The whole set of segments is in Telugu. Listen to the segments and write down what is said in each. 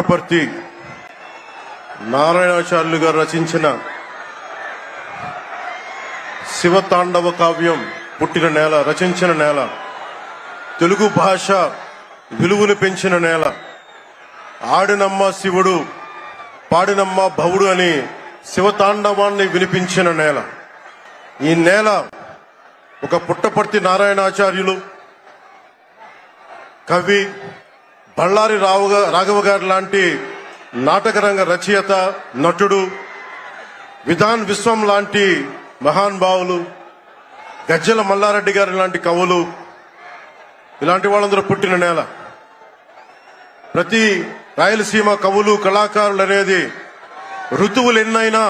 పుట్టపర్తి నారాయణాచార్యులు గారు రచించిన శివతాండవ కావ్యం పుట్టిన నేల, రచించిన నేల, తెలుగు భాష విలువను పెంచిన నేల, ఆడినమ్మ శివుడు పాడినమ్మ భవుడు అని శివతాండవాన్ని వినిపించిన నేల. ఈ నేల ఒక పుట్టపర్తి నారాయణాచార్యులు, కవి బళ్ళారి రాఘవ గారు లాంటి నాటకరంగ రచయిత, నటుడు, విధాన్ విశ్వం లాంటి మహానుభావులు, గజ్జల మల్లారెడ్డి గారి లాంటి కవులు, ఇలాంటి వాళ్ళందరూ పుట్టిన నేల. ప్రతి రాయలసీమ కవులు కళాకారులు అనేది ఋతువులు ఎన్నైనా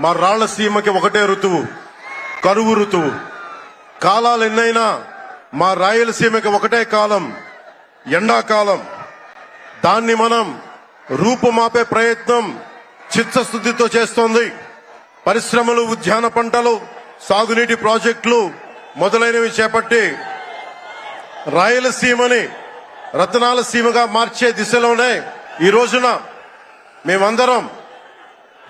మా రాళ్లసీమకి ఒకటే ఋతువు, కరువు ఋతువు. కాలాలు ఎన్నైనా మా రాయలసీమకి ఒకటే కాలం, ఎండాకాలం. దాన్ని మనం రూపుమాపే ప్రయత్నం చిత్తశుద్ధితో చేస్తోంది. పరిశ్రమలు, ఉద్యాన పంటలు, సాగునీటి ప్రాజెక్టులు మొదలైనవి చేపట్టి రాయలసీమని రతనాల సీమగా మార్చే దిశలోనే ఈ రోజున మేమందరం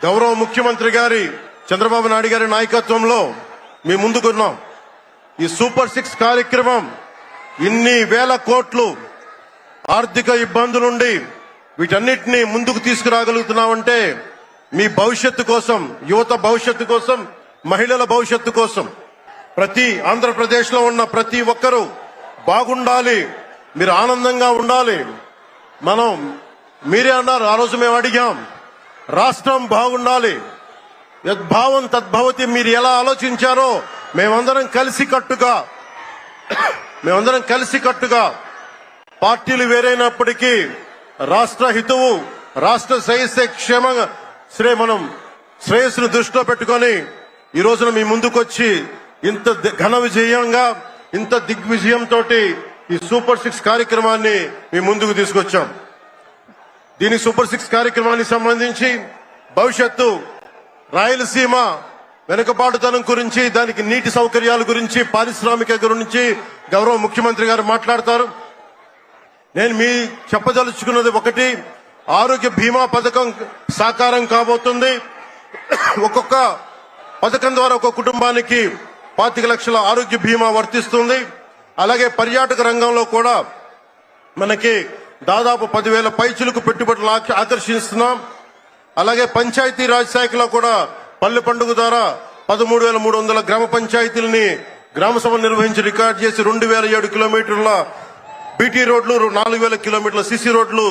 గౌరవ ముఖ్యమంత్రి గారి చంద్రబాబు నాయుడు గారి నాయకత్వంలో మీ ముందుకున్నాం. ఈ సూపర్ 6 కార్యక్రమం ఇన్ని వేల కోట్లు ఆర్థిక ఇబ్బందులుండి వీటన్నిటినీ ముందుకు తీసుకురాగలుగుతున్నామంటే మీ భవిష్యత్తు కోసం, యువత భవిష్యత్తు కోసం, మహిళల భవిష్యత్తు కోసం, ప్రతి ఆంధ్రప్రదేశ్ లో ఉన్న ప్రతి ఒక్కరూ బాగుండాలి, మీరు ఆనందంగా ఉండాలి. మీరే అన్నారు, ఆ రోజు మేము అడిగాం, రాష్ట్రం బాగుండాలి, యద్భావం తద్భవతి. మీరు ఎలా ఆలోచించారో మేమందరం కలిసికట్టుగా పార్టీలు వేరైనప్పటికీ రాష్ట్ర హితువు, రాష్ట్ర శ్రేయస్సును దృష్టిలో పెట్టుకొని ఈ రోజున మీ ముందుకొచ్చి ఇంత ఘన విజయంగా, ఇంత దిగ్విజయంతో ఈ సూపర్ 6 కార్యక్రమాన్ని మీ ముందుకు తీసుకొచ్చాం. దీని సూపర్ 6 కార్యక్రమానికి సంబంధించి భవిష్యత్తు రాయలసీమ వెనుకబాటుతనం గురించి, దానికి నీటి సౌకర్యాల గురించి, పారిశ్రామిక గురించి గౌరవ ముఖ్యమంత్రి గారు మాట్లాడతారు. నేను చెప్పదలుచుకున్నది ఒకటి, ఆరోగ్య బీమా పథకం సాకారం కాబోతుంది. ఒక్కొక్క పథకం ద్వారా ఒక్కొక్క కుటుంబానికి 25 లక్షల ఆరోగ్య బీమా వర్తిస్తుంది. అలాగే పర్యాటక రంగంలో కూడా మనకి దాదాపు 10,000 పైచులకు పెట్టుబడులు ఆకర్షిస్తున్నాం. అలాగే పంచాయతీ రాజ్ శాఖలో కూడా పల్లె పండుగ ద్వారా 13,300 గ్రామ పంచాయతీలని గ్రామ సభ నిర్వహించి రికార్డు చేసి 2,007 కిలోమీటర్ల బీటీ రోడ్లు, 4,000 కిలోమీటర్ల సిసి రోడ్లు